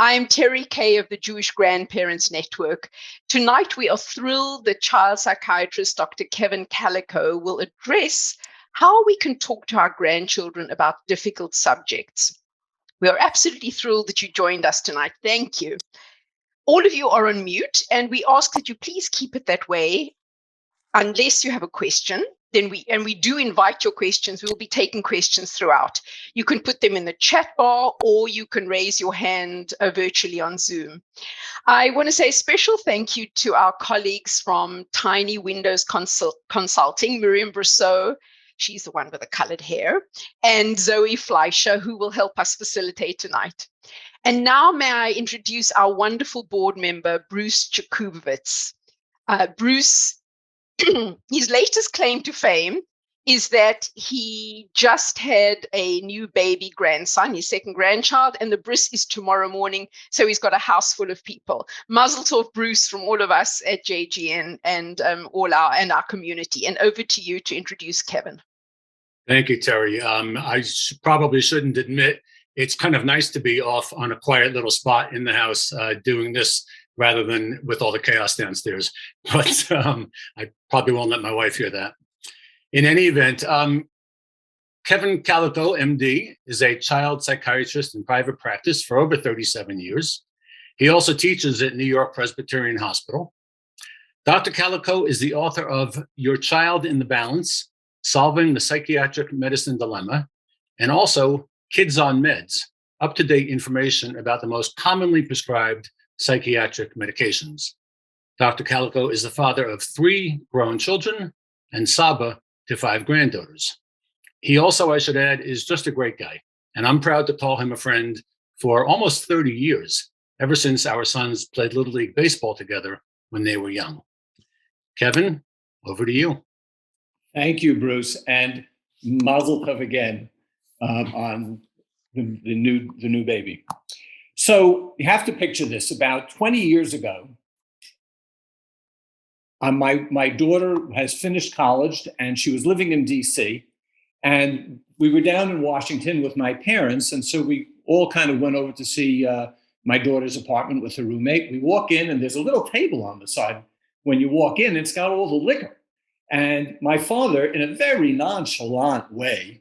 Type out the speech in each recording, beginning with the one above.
I'm Terry Kay of the Jewish Grandparents Network. Tonight, we are thrilled that child psychiatrist Dr. Kevin Kalikow will address how we can talk to our grandchildren about difficult subjects. We are absolutely thrilled that you joined us tonight. Thank you. All of you are on mute, and we ask that you please keep it that way unless you have a question. Then we do invite your questions. We will be taking questions throughout. You can put them in the chat bar, or you can raise your hand virtually on Zoom. I want to say a special thank you to our colleagues from Tiny Windows Consulting, Miriam Brousseau, she's the one with the colored hair, and Zoe Fleischer, who will help us facilitate tonight. And now may I introduce our wonderful board member, Bruce Jakubowicz. Bruce, his latest claim to fame is that he just had a new baby grandson, his second grandchild, and the bris is tomorrow morning. So he's got a house full of people. Mazel tov, Bruce, from all of us at JGN and our community. And over to you to introduce Kevin. Thank you, Terry. I probably shouldn't admit it's kind of nice to be off on a quiet little spot in the house doing this rather than with all the chaos downstairs. But I probably won't let my wife hear that. In any event, Kevin Kalikow, MD, is a child psychiatrist in private practice for over 37 years. He also teaches at New York Presbyterian Hospital. Dr. Kalikow is the author of Your Child in the Balance, Solving the Psychiatric Medicine Dilemma, and also Kids on Meds, up-to-date information about the most commonly prescribed psychiatric medications. Dr. Kalikow is the father of 3 grown children and Saba to 5 granddaughters. He also, I should add, is just a great guy, and I'm proud to call him a friend for almost 30 years, ever since our sons played Little League Baseball together when they were young. Kevin, over to you. Thank you, Bruce, and mazel tov again on the new baby. So you have to picture this. About 20 years ago, my daughter has finished college and she was living in DC, and we were down in Washington with my parents, and so we all kind of went over to see my daughter's apartment with her roommate. We walk in and there's a little table on the side. When you walk in, it's got all the liquor. And my father, in a very nonchalant way,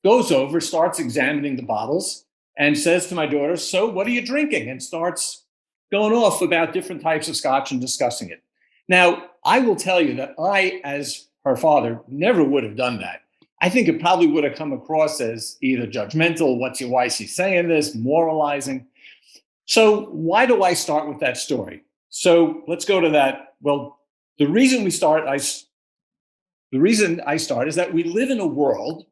goes over, starts examining the bottles, and says to my daughter, "So what are you drinking?" and starts going off about different types of scotch and discussing it. Now, I will tell you that I, as her father, never would have done that. I think it probably would have come across as either judgmental, why is he saying this, moralizing. So why do I start with that story? So let's go to that. Well, the reason I start is that we live in a world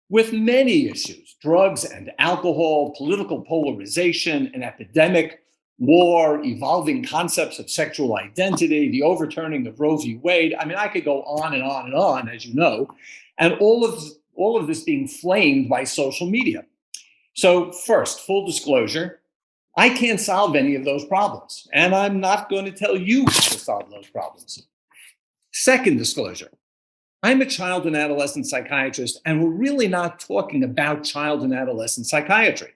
with many issues: drugs and alcohol, political polarization, an epidemic, war, evolving concepts of sexual identity, the overturning of Roe v. Wade. I mean, I could go on and on and on, as you know, and all of this being flamed by social media. So first, full disclosure, I can't solve any of those problems, and I'm not going to tell you how to solve those problems. Second disclosure, I'm a child and adolescent psychiatrist, and we're really not talking about child and adolescent psychiatry.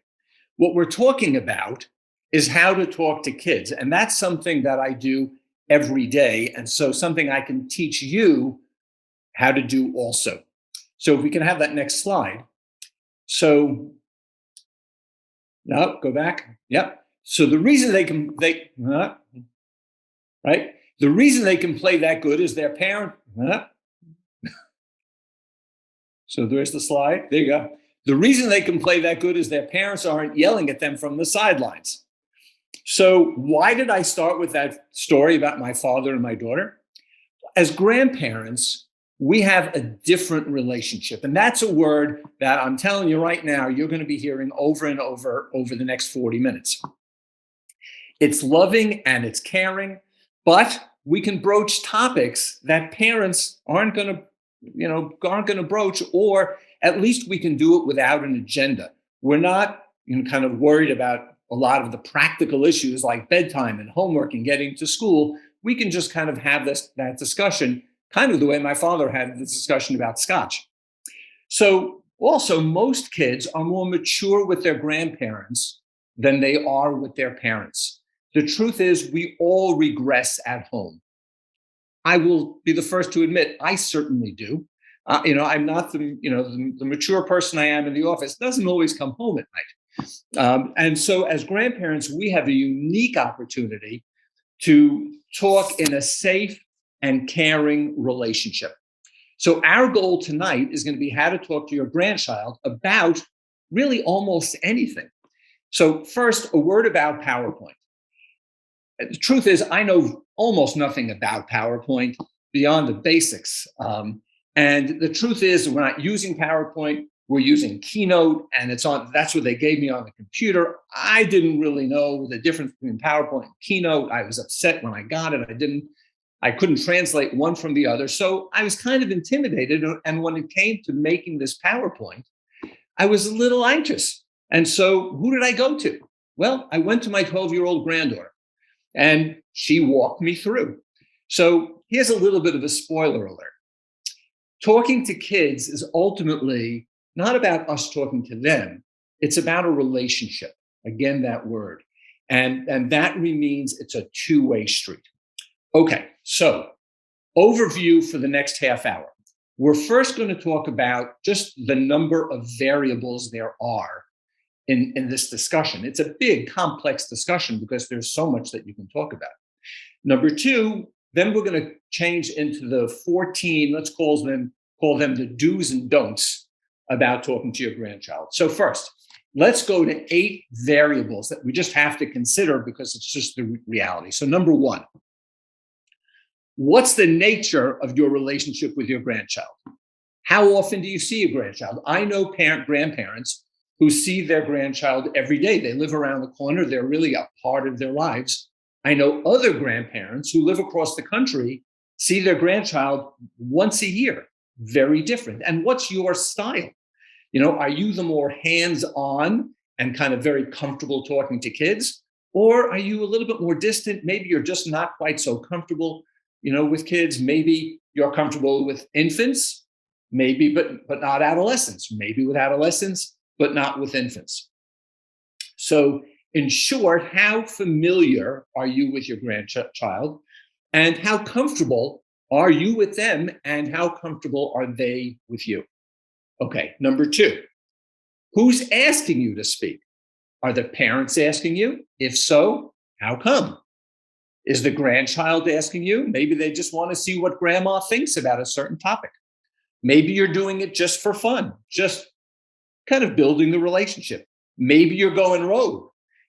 What we're talking about is how to talk to kids, and that's something that I do every day, and so something I can teach you how to do also. So if we can have that next slide. So, no, go back. Yep. So the reason the reason they can play that good is their parent. So there's the slide. There you go. The reason they can play that good is their parents aren't yelling at them from the sidelines. So why did I start with that story about my father and my daughter? As grandparents, we have a different relationship. And that's a word that I'm telling you right now, you're going to be hearing over and over the next 40 minutes. It's loving and it's caring, but we can broach topics that parents aren't going to broach, or at least we can do it without an agenda. We're not kind of worried about a lot of the practical issues like bedtime and homework and getting to school. We can just kind of have that discussion, kind of the way my father had this discussion about scotch. So also, most kids are more mature with their grandparents than they are with their parents. The truth is, we all regress at home. I will be the first to admit, I certainly do. I'm not the mature person I am in the office doesn't always come home at night. And so as grandparents, we have a unique opportunity to talk in a safe and caring relationship. So our goal tonight is going to be how to talk to your grandchild about really almost anything. So first, a word about PowerPoint. The truth is, I know almost nothing about PowerPoint beyond the basics. And the truth is, we're not using PowerPoint. We're using Keynote, and that's what they gave me on the computer. I didn't really know the difference between PowerPoint and Keynote. I was upset when I got it. I couldn't translate one from the other. So I was kind of intimidated. And when it came to making this PowerPoint, I was a little anxious. And so who did I go to? Well, I went to my 12-year-old granddaughter, and she walked me through. So here's a little bit of a spoiler alert. Talking to kids is ultimately not about us talking to them. It's about a relationship. Again, that word. And that means it's a two-way street. Okay, so overview for the next half hour. We're first going to talk about just the number of variables there are in this discussion. It's a big, complex discussion because there's so much that you can talk about. Number two, then we're going to change into the 14, let's call them the do's and don'ts about talking to your grandchild. So first, let's go to 8 variables that we just have to consider because it's just the reality. So number 1, what's the nature of your relationship with your grandchild? How often do you see a grandchild? I know grandparents who see their grandchild every day. They live around the corner. They're really a part of their lives. I know other grandparents who live across the country see their grandchild once a year. Very different. And what's your style? Are you the more hands-on and kind of very comfortable talking to kids? Or are you a little bit more distant? Maybe you're just not quite so comfortable, with kids. Maybe you're comfortable with infants, maybe, but not adolescents. Maybe with adolescents, but not with infants. So in short, how familiar are you with your grandchild, and how comfortable are you with them, and how comfortable are they with you? Okay, number 2, who's asking you to speak? Are the parents asking you? If so, how come? Is the grandchild asking you? Maybe they just want to see what grandma thinks about a certain topic. Maybe you're doing it just for fun, just kind of building the relationship. Maybe you're going rogue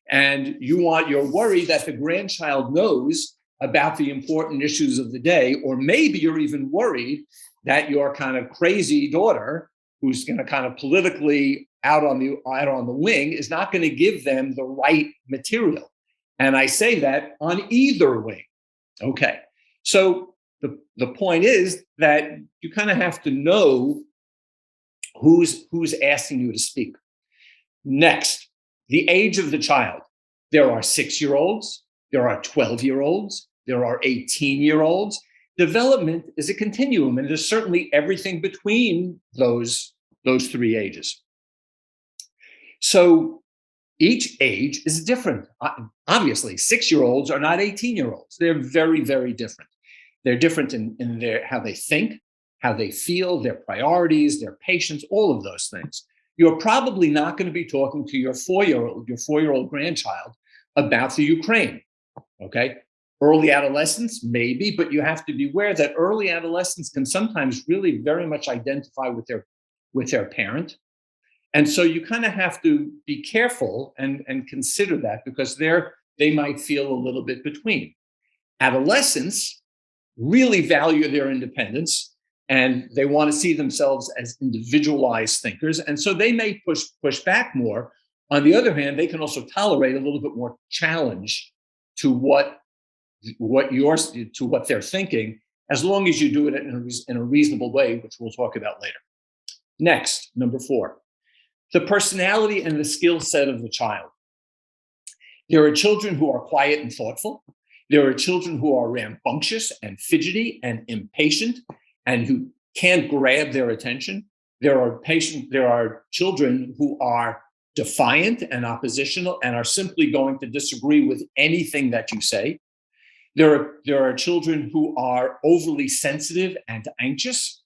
and you're worried that the grandchild knows about the important issues of the day, or maybe you're even worried that your kind of crazy daughter, who's going to kind of politically out on the wing, is not going to give them the right material. And I say that on either wing. Okay, so the point is that you kind of have to know who's asking you to speak. Next, the age of the child. There are 6-year-olds, there are 12-year-olds, there are 18-year-olds. Development is a continuum, and there's certainly everything between those 3 ages. So each age is different. Obviously, 6-year-olds are not 18-year-olds. They're very, very different. They're different in their how they think, how they feel, their priorities, their patience, all of those things. You're probably not going to be talking to your 4-year-old grandchild about the Ukraine, okay? Early adolescence, maybe, but you have to be aware that early adolescents can sometimes really very much identify with their parent. And so you kind of have to be careful and consider that, because they might feel a little bit between. Adolescents really value their independence, and they want to see themselves as individualized thinkers. And so they may push back more. On the other hand, they can also tolerate a little bit more challenge to what they're thinking, as long as you do it in a reasonable way, which we'll talk about later. Next, number 4, the personality and the skill set of the child. There are children who are quiet and thoughtful. There are children who are rambunctious and fidgety and impatient and who can't grab their attention. There are children who are defiant and oppositional and are simply going to disagree with anything that you say. There are children who are overly sensitive and anxious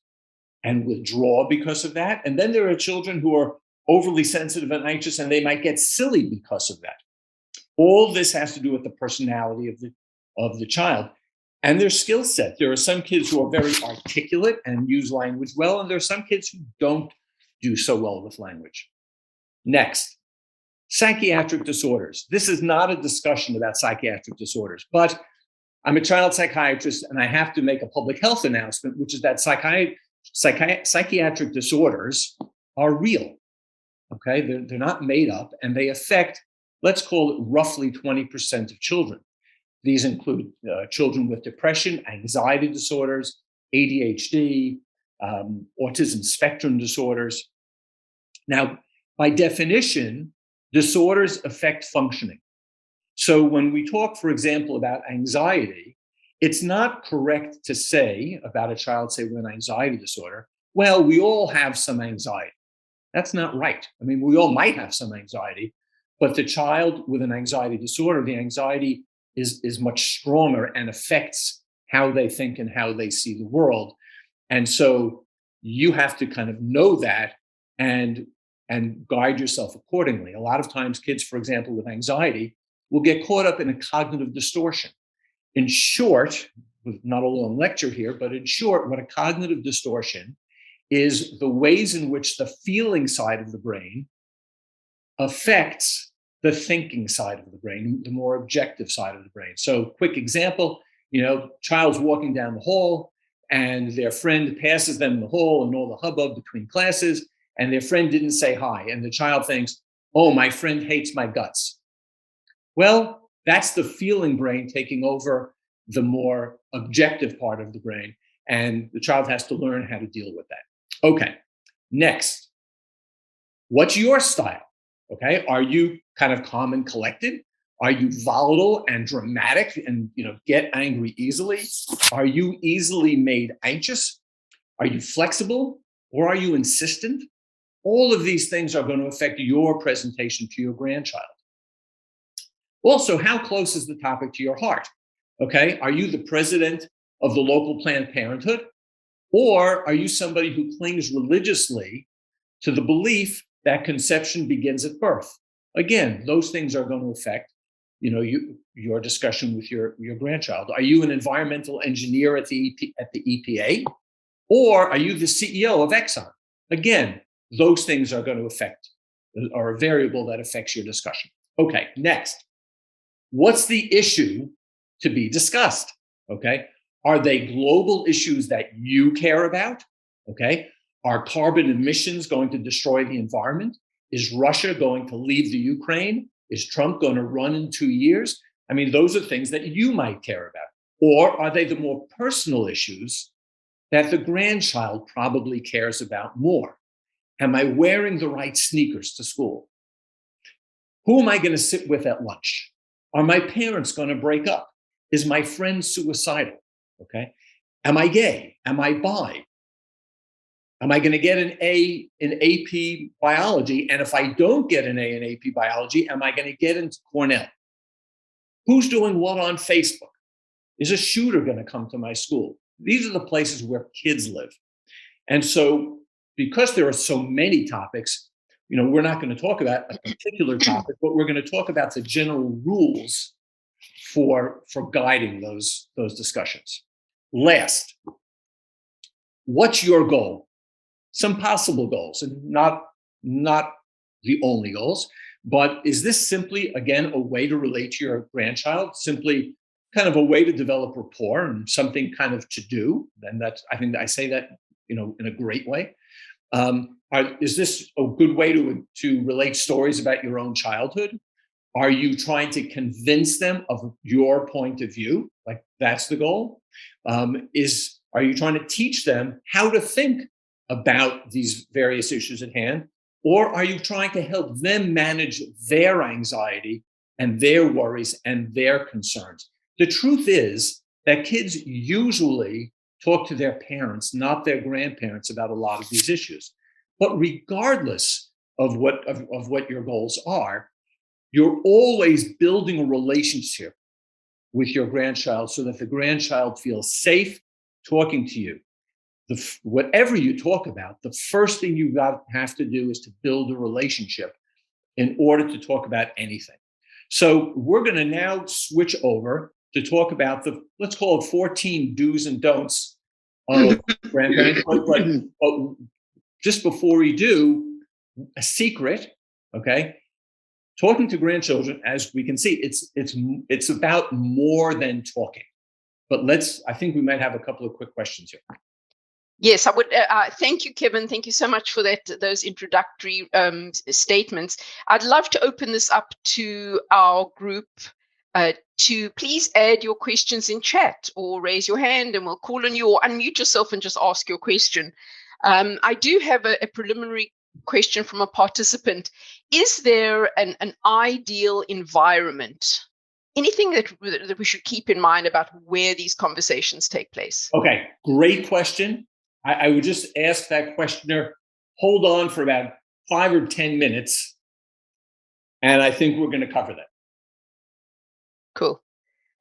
and withdraw because of that. And then there are children who are overly sensitive and anxious and they might get silly because of that. All this has to do with the personality of the child and their skill set. There are some kids who are very articulate and use language well, and there are some kids who don't do so well with language. Next, psychiatric disorders. This is not a discussion about psychiatric disorders, but I'm a child psychiatrist and I have to make a public health announcement, which is that psychiatric disorders are real. Okay, they're not made up, and they affect, let's call it roughly 20% of children. These include children with depression, anxiety disorders, ADHD, autism spectrum disorders. Now, by definition, disorders affect functioning. So when we talk, for example, about anxiety, it's not correct to say about a child, say, with an anxiety disorder, well, we all have some anxiety. That's not right. I mean, we all might have some anxiety, but the child with an anxiety disorder, the anxiety is much stronger and affects how they think and how they see the world. And so you have to kind of know that and guide yourself accordingly. A lot of times kids, for example, with anxiety will get caught up in a cognitive distortion. In short, not a long lecture here, but in short, what a cognitive distortion is the ways in which the feeling side of the brain affects the thinking side of the brain, the more objective side of the brain. So quick example, child's walking down the hall and their friend passes them in the hall and all the hubbub between classes, and their friend didn't say hi. And the child thinks, oh, my friend hates my guts. Well, that's the feeling brain taking over the more objective part of the brain. And the child has to learn how to deal with that. Okay, next. What's your style? Okay, are you kind of calm and collected? Are you volatile and dramatic and get angry easily? Are you easily made anxious? Are you flexible or are you insistent? All of these things are going to affect your presentation to your grandchild. Also, how close is the topic to your heart? Okay, are you the president of the local Planned Parenthood? Or are you somebody who clings religiously to the belief that conception begins at birth? Again, those things are going to affect, your discussion with your grandchild. Are you an environmental engineer at the EPA? Or are you the CEO of Exxon? Again, those things are going to are a variable that affects your discussion. Okay, next. What's the issue to be discussed? Okay. Are they global issues that you care about? Okay. Are carbon emissions going to destroy the environment? Is Russia going to leave the Ukraine? Is Trump going to run in 2 years? I mean, those are things that you might care about. Or are they the more personal issues that the grandchild probably cares about more? Am I wearing the right sneakers to school? Who am I going to sit with at lunch? Are my parents going to break up? Is my friend suicidal? Okay. Am I gay? Am I bi? Am I going to get an A in AP biology? And if I don't get an A in AP biology, am I going to get into Cornell? Who's doing what on Facebook? Is a shooter going to come to my school? These are the places where kids live. And so because there are so many topics, we're not going to talk about a particular topic, but we're going to talk about the general rules for guiding those discussions. Last, what's your goal? Some possible goals, and not the only goals, but is this simply, again, a way to relate to your grandchild? Simply kind of a way to develop rapport and something kind of to do? And I think I say that, in a great way. Is this a good way to relate stories about your own childhood? Are you trying to convince them of your point of view? Like that's the goal. Are you trying to teach them how to think about these various issues at hand? Or are you trying to help them manage their anxiety and their worries and their concerns? The truth is that kids usually talk to their parents, not their grandparents, about a lot of these issues. But regardless of what your goals are, you're always building a relationship with your grandchild so that the grandchild feels safe talking to you. Whatever you talk about, the first thing you have to do is to build a relationship in order to talk about anything. So we're going to now switch over to talk about let's call it 14 do's and don'ts of grandparents. But just before we do, a secret, okay? Talking to grandchildren, as we can see, it's about more than talking. But I think we might have a couple of quick questions here. Yes, I would. Thank you, Kevin. Thank you so much for those introductory statements. I'd love to open this up to our group to please add your questions in chat or raise your hand and we'll call on you, or unmute yourself and just ask your question. I do have a preliminary question from a participant. Is there an ideal environment? Anything that we should keep in mind about where these conversations take place? Okay, great question. I would just ask that questioner, hold on for about 5 or 10 minutes, and I think we're going to cover that. Cool.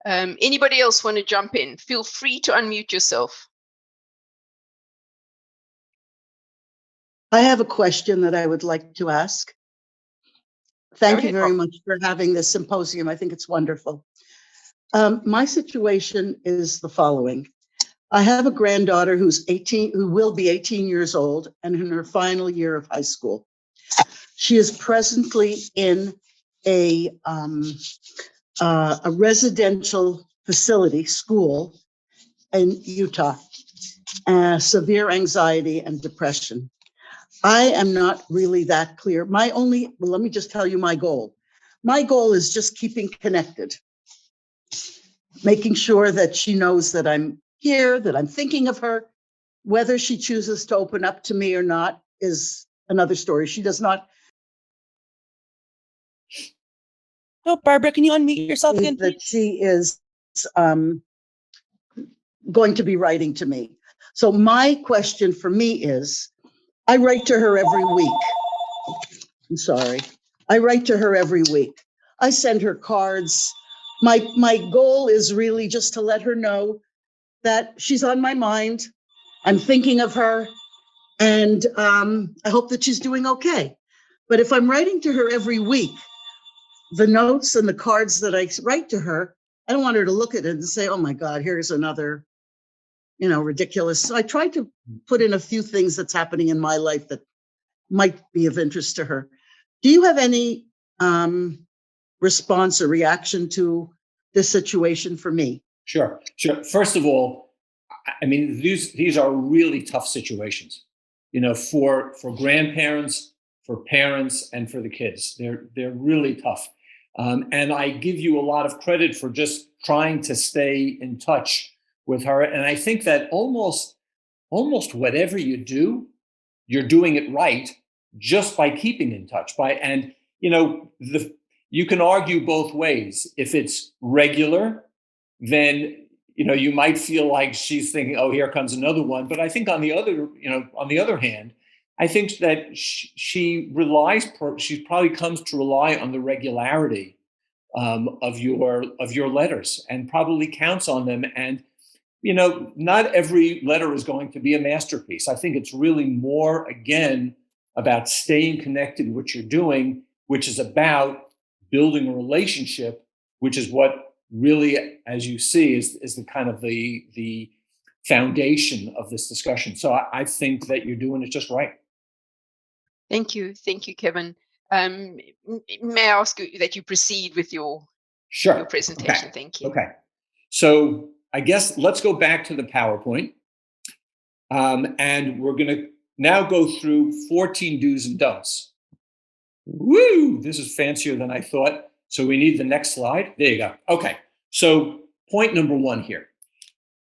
Anybody else want to jump in? Feel free to unmute yourself. I have a question that I would like to ask. Thank you very much for having this symposium. I think it's wonderful. My situation is the following. I have a granddaughter who will be 18 years old and in her final year of high school. She is presently in a residential facility, school in Utah, severe anxiety and depression. I am not really that clear. Let me just tell you my goal. My goal is just keeping connected, making sure that she knows that I'm here, that I'm thinking of her. Whether she chooses to open up to me or not is another story. She does not. Oh, Barbara, can you unmute yourself again, please? That she is going to be writing to me. So my question for me is, I write to her every week. I'm sorry. I write to her every week. I send her cards. My goal is really just to let her know that she's on my mind. I'm thinking of her, and I hope that she's doing okay. But if I'm writing to her every week, the notes and the cards that I write to her, I don't want her to look at it and say, oh my God, here's another, ridiculous. So I try to put in a few things that's happening in my life that might be of interest to her. Do you have any response or reaction to this situation for me? Sure. First of all, I mean, these are really tough situations, for grandparents, for parents, and for the kids. They're really tough. And I give you a lot of credit for just trying to stay in touch with her. And I think that almost whatever you do, you're doing it right just by keeping in touch. You can argue both ways. If it's regular, then you might feel like she's thinking, oh, here comes another one. But I think on the other hand, I think that she probably comes to rely on the regularity of your letters and probably counts on them. And not every letter is going to be a masterpiece. I think it's really more, again, about staying connected to what you're doing, which is about building a relationship, which is what really, as you see, is the kind of the foundation of this discussion. So I think that you're doing it just right. Thank you, Kevin. May I ask you that you proceed with your presentation? Okay. Thank you. Okay. So I guess let's go back to the PowerPoint. And we're going to now go through 14 do's and don'ts. Woo! This is fancier than I thought. So we need the next slide. There you go. Okay. So point number 1 here.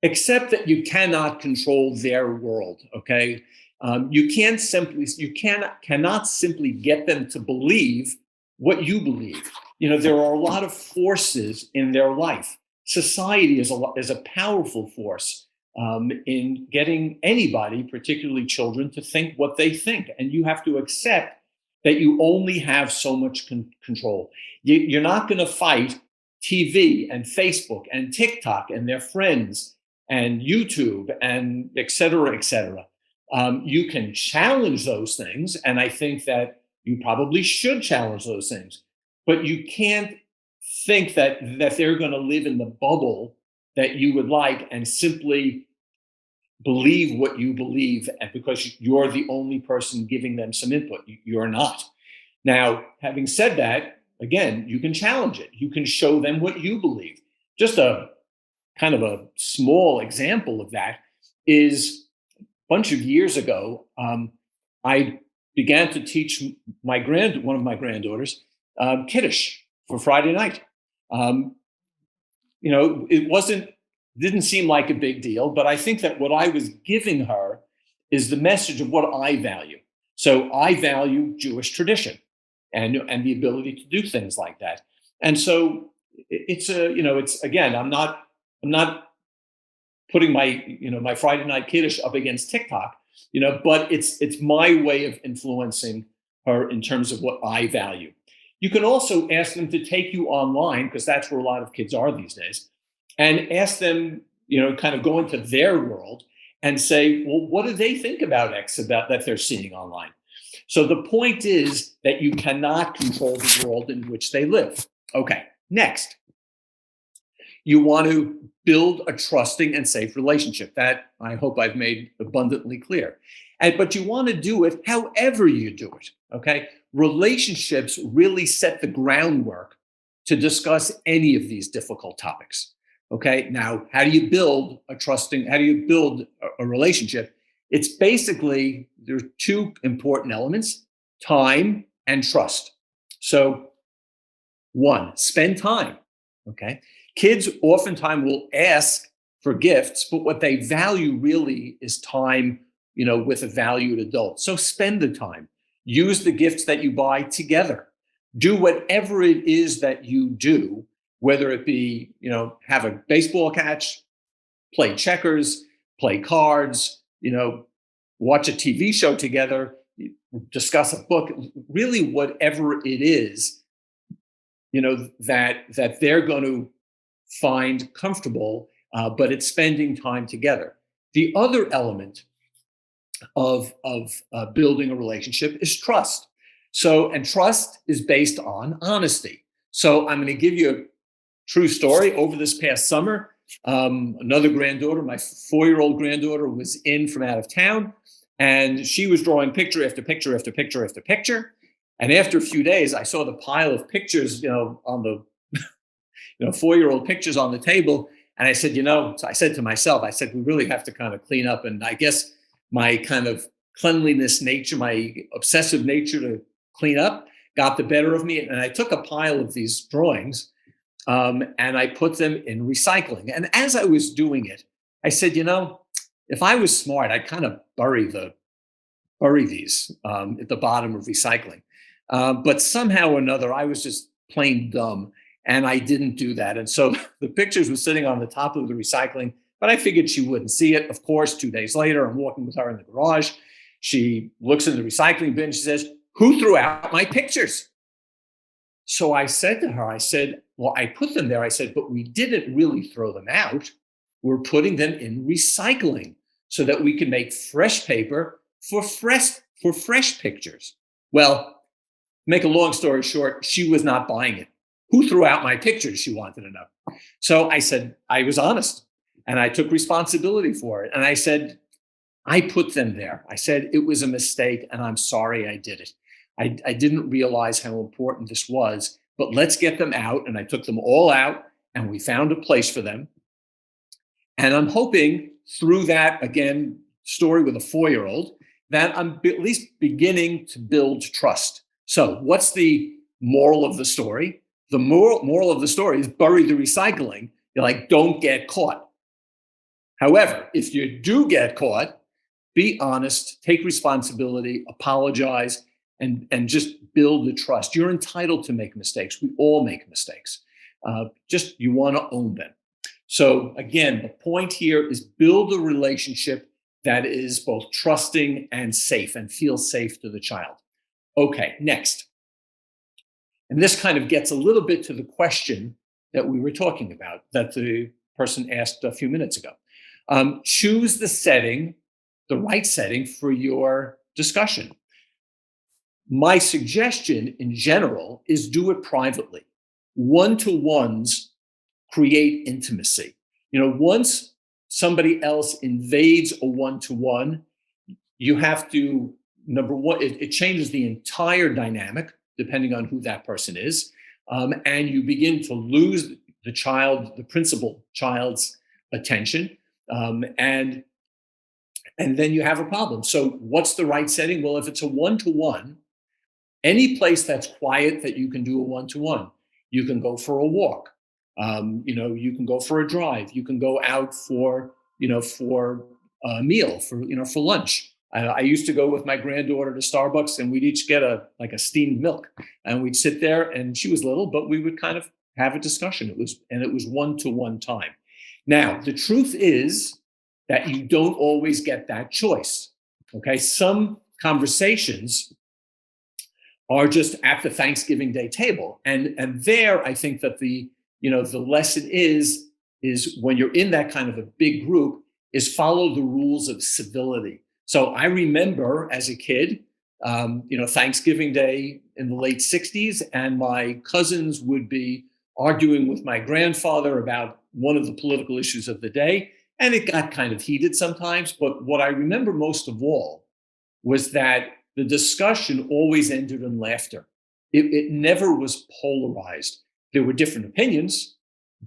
Accept that you cannot control their world. Okay. You cannot simply get them to believe what you believe. There are a lot of forces in their life. Society is a powerful force in getting anybody, particularly children, to think what they think. And you have to accept that you only have so much control. You're not going to fight TV and Facebook and TikTok and their friends and YouTube and et cetera, et cetera. You can challenge those things. And I think that you probably should challenge those things, but you can't think that they're going to live in the bubble that you would like and simply believe what you believe, and because you're the only person giving them some input. You're not. Now, having said that, again, you can challenge it. You can show them what you believe. Just a kind of a small example of that is a bunch of years ago, I began to teach one of my granddaughters Kiddush for Friday night. It didn't seem like a big deal, but I think that what I was giving her is the message of what I value. So I value Jewish tradition and the ability to do things like that. And so it's again, I'm not putting my Friday night Kiddush up against TikTok, but it's my way of influencing her in terms of what I value. You can also ask them to take you online, because that's where a lot of kids are these days, and ask them, kind of go into their world and say, well, what do they think about X that they're seeing online? So the point is that you cannot control the world in which they live. Okay, next. You want to build a trusting and safe relationship. That I hope I've made abundantly clear. But you want to do it however you do it, okay? Relationships really set the groundwork to discuss any of these difficult topics, okay? Now, how do you build a relationship? It's basically, there are two important elements: time and trust. So, one, spend time, okay? Kids oftentimes will ask for gifts, but what they value really is time, with a valued adult. So spend the time. Use the gifts that you buy together. Do whatever it is that you do, whether it be, have a baseball catch, play checkers, play cards, watch a TV show together, discuss a book, really whatever it is, that they're going to find comfortable, but it's spending time together. The other element of building a relationship is trust. So, and trust is based on honesty. So I'm going to give you a true story. Over this past summer, another granddaughter, my 4-year-old granddaughter, was in from out of town, and she was drawing picture after picture after picture after picture. And after a few days, I saw the pile of pictures, on the 4-year-old pictures on the table. And I said, so I said to myself, we really have to kind of clean up. And I guess my kind of cleanliness nature, my obsessive nature to clean up, got the better of me. And I took a pile of these drawings and I put them in recycling. And as I was doing it, I said, if I was smart, I'd kind of bury these at the bottom of recycling. But somehow or another, I was just plain dumb. And I didn't do that. And so the pictures were sitting on the top of the recycling, but I figured she wouldn't see it. Of course, 2 days later, I'm walking with her in the garage. She looks in the recycling bin. She says, "Who threw out my pictures?" So I said to her, well, I put them there. I said, but we didn't really throw them out. We're putting them in recycling so that we can make fresh paper for fresh pictures. Well, make a long story short, she was not buying it. Who threw out my pictures? She wanted to know. So I said, I was honest and I took responsibility for it. And I said, I put them there. I said, it was a mistake and I'm sorry I did it. I didn't realize how important this was, but let's get them out. And I took them all out and we found a place for them. And I'm hoping through that, again, story with a 4-year-old, that I'm at least beginning to build trust. So what's the moral of the story? The moral of the story is bury the recycling. You're like, don't get caught. However, if you do get caught, be honest, take responsibility, apologize, and just build the trust. You're entitled to make mistakes. We all make mistakes. Just you want to own them. So again, the point here is build a relationship that is both trusting and safe and feels safe to the child. Okay, next. And this kind of gets a little bit to the question that we were talking about, that the person asked a few minutes ago. Choose the setting, the right setting for your discussion. My suggestion in general is do it privately. One-to-ones create intimacy. Once somebody else invades a one-to-one, you have to, number one, it changes the entire dynamic depending on who that person is. And you begin to lose the principal child's attention. And then you have a problem. So what's the right setting? Well, if it's a one-to-one, any place that's quiet that you can do a one-to-one. You can go for a walk. You can go for a drive. You can go out for a meal, for lunch. I used to go with my granddaughter to Starbucks, and we'd each get a steamed milk, and we'd sit there. And she was little, but we would kind of have a discussion. It was one-to-one time. Now, the truth is that you don't always get that choice. Okay, some conversations are just at the Thanksgiving Day table, and there I think that the lesson is when you're in that kind of a big group is follow the rules of civility. So I remember as a kid, Thanksgiving Day in the late 60s, and my cousins would be arguing with my grandfather about one of the political issues of the day. And it got kind of heated sometimes. But what I remember most of all was that the discussion always ended in laughter. It never was polarized. There were different opinions,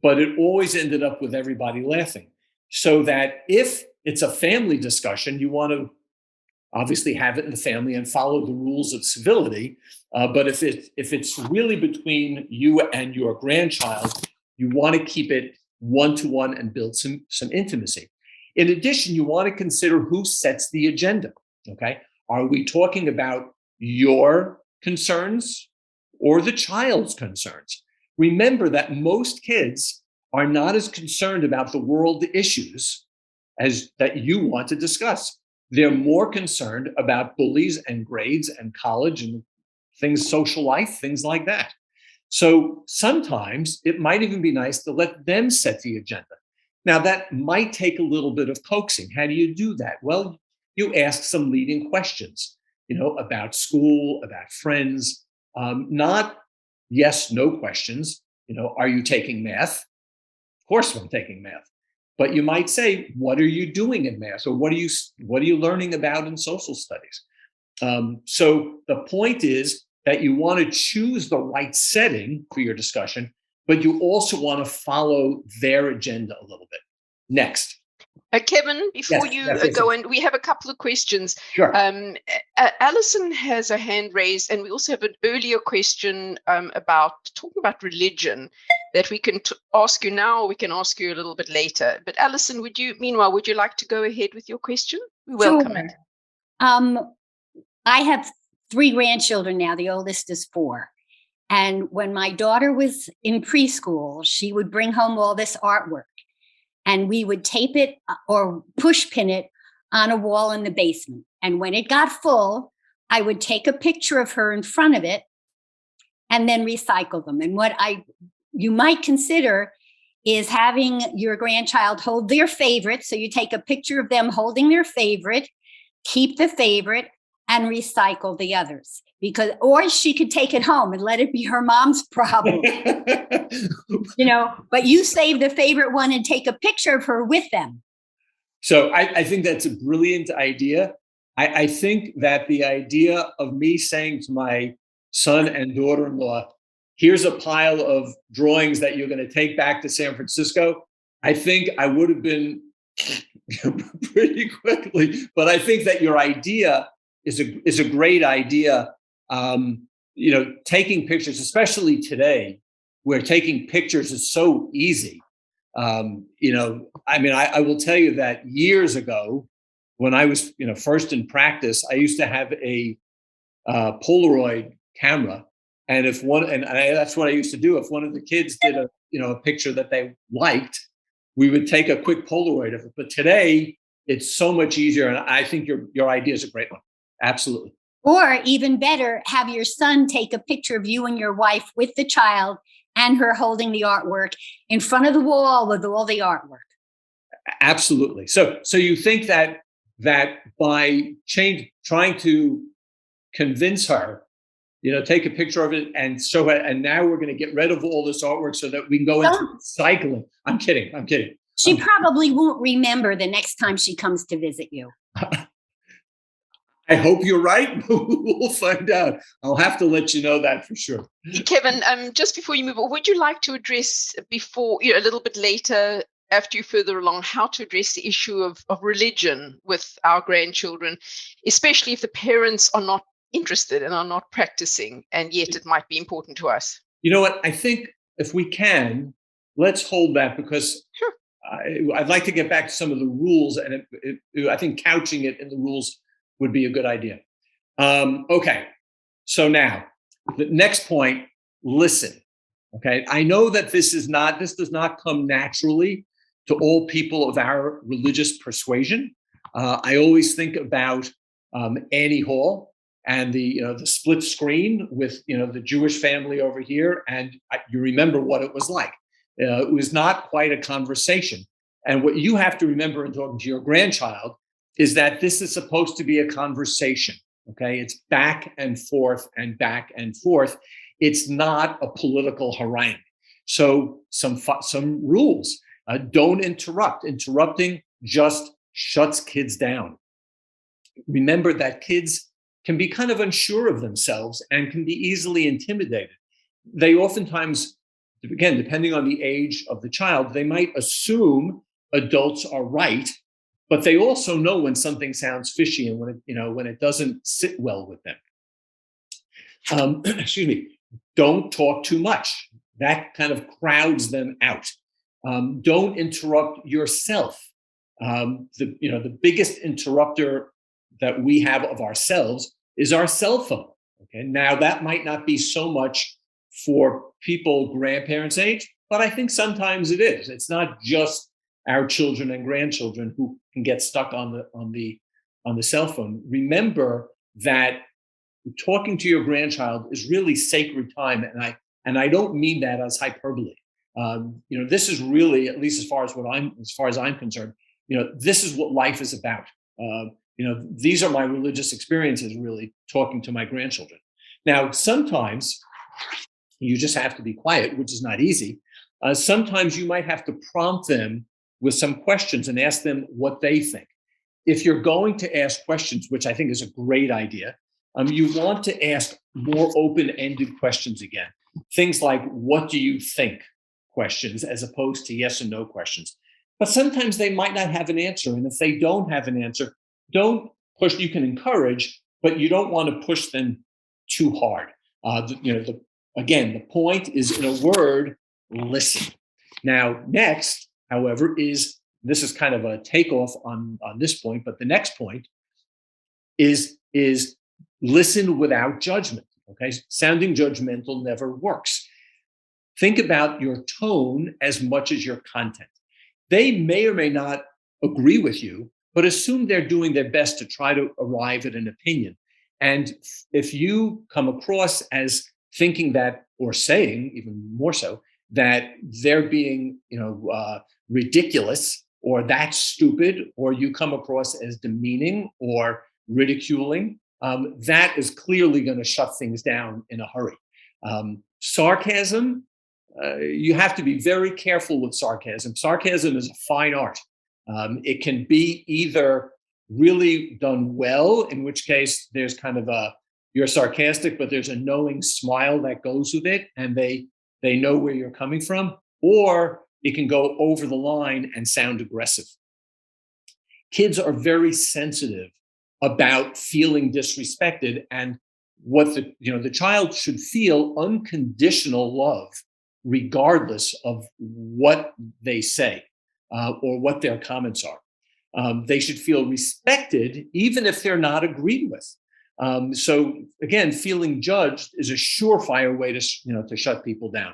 but it always ended up with everybody laughing. So that if it's a family discussion, you want to obviously have it in the family and follow the rules of civility. But if it's really between you and your grandchild, you want to keep it one-to-one and build some intimacy. In addition, you want to consider who sets the agenda. Okay, are we talking about your concerns or the child's concerns? Remember that most kids are not as concerned about the world issues as that you want to discuss. They're more concerned about bullies and grades and college and things, social life, things like that. So sometimes it might even be nice to let them set the agenda. Now, that might take a little bit of coaxing. How do you do that? Well, you ask some leading questions, about school, about friends, not yes, no questions. Are you taking math? Of course I'm taking math. But you might say, what are you doing in math? Or what are you learning about in social studies? So the point is that you want to choose the right setting for your discussion, but you also want to follow their agenda a little bit. Next. Kevin, before Yes, you go in, we have a couple of questions. Sure. Alison has a hand raised, and we also have an earlier question about talking about religion that we can ask you now, or we can ask you a little bit later. But Alison, would you like to go ahead with your question? We welcome it. I have 3 grandchildren now. The oldest is 4. And when my daughter was in preschool, she would bring home all this artwork, and we would tape it or push pin it on a wall in the basement. And when it got full, I would take a picture of her in front of it and then recycle them. And what you might consider is having your grandchild hold their favorite. So you take a picture of them holding their favorite, keep the favorite, and recycle the others. Or she could take it home and let it be her mom's problem. But you save the favorite one and take a picture of her with them. So I think that's a brilliant idea. I think that the idea of me saying to my son and daughter-in-law, here's a pile of drawings that you're going to take back to San Francisco, I think I would have been pretty quickly. But I think that your idea is a great idea. Taking pictures, especially today, where taking pictures is so easy. I will tell you that years ago, when I was, first in practice, I used to have a Polaroid camera, and that's what I used to do. If one of the kids did a picture that they liked, we would take a quick Polaroid of it. But today, it's so much easier, and I think your idea is a great one. Absolutely. Or even better, have your son take a picture of you and your wife with the child and her holding the artwork in front of the wall with all the artwork. Absolutely. So you think that by trying to convince her, take a picture of it and show her, and now we're going to get rid of all this artwork so that we can go into cycling. I'm kidding. She probably won't remember the next time she comes to visit you. I hope you're right. We'll find out. I'll have to let you know that for sure. Kevin, just before you move on, would you like to address before, a little bit later, after you're further along, how to address the issue of religion with our grandchildren, especially if the parents are not interested and are not practicing, and yet it might be important to us? You know what? I think if we can, let's hold that, because Sure. I'd like to get back to some of the rules, and I think couching it in the rules would be a good idea. Okay, so now the next point, listen. Okay, I know that this does not come naturally to all people of our religious persuasion. I always think about Annie Hall and the split screen with the Jewish family over here, and you remember what it was like. It was not quite a conversation. And what you have to remember in talking to your grandchild is that this is supposed to be a conversation. Okay, it's back and forth and back and forth. It's not a political harangue. So some rules. Don't interrupt. Interrupting just shuts kids down. Remember that kids can be kind of unsure of themselves and can be easily intimidated. They oftentimes, again, depending on the age of the child, they might assume adults are right, but they also know when something sounds fishy and when it doesn't sit well with them. Excuse me. Don't talk too much. That kind of crowds them out. Don't interrupt yourself. The biggest interrupter that we have of ourselves is our cell phone. Okay, now that might not be so much for people grandparents' age, but I think sometimes it is. It's not just our children and grandchildren who can get stuck on the cell phone. Remember that talking to your grandchild is really sacred time, and I don't mean that as hyperbole. This is really, at least as far as I'm concerned, this is what life is about. These are my religious experiences, really talking to my grandchildren. Now, sometimes you just have to be quiet, which is not easy. Sometimes you might have to prompt them with some questions and ask them what they think. If you're going to ask questions, which I think is a great idea, you want to ask more open-ended questions again. Things like, what do you think? Questions, as opposed to yes and no questions. But sometimes they might not have an answer. And if they don't have an answer, don't push. You can encourage, but you don't want to push them too hard. Again, the point is, in a word, listen. Now, next, however, this is kind of a takeoff on this point, but the next point is listen without judgment. Okay, sounding judgmental never works. Think about your tone as much as your content. They may or may not agree with you, but assume they're doing their best to try to arrive at an opinion. And if you come across as thinking that, or saying even more so, that they're being, ridiculous, or that's stupid, or you come across as demeaning or ridiculing, that is clearly going to shut things down in a hurry. Sarcasm, you have to be very careful with sarcasm. Sarcasm is a fine art. It can be either really done well, in which case there's kind of you're sarcastic, but there's a knowing smile that goes with it, and they know where you're coming from, or it can go over the line and sound aggressive. Kids are very sensitive about feeling disrespected, and what the child should feel unconditional love, regardless of what they say or what their comments are. They should feel respected, even if they're not agreed with. So again, feeling judged is a surefire way to shut people down.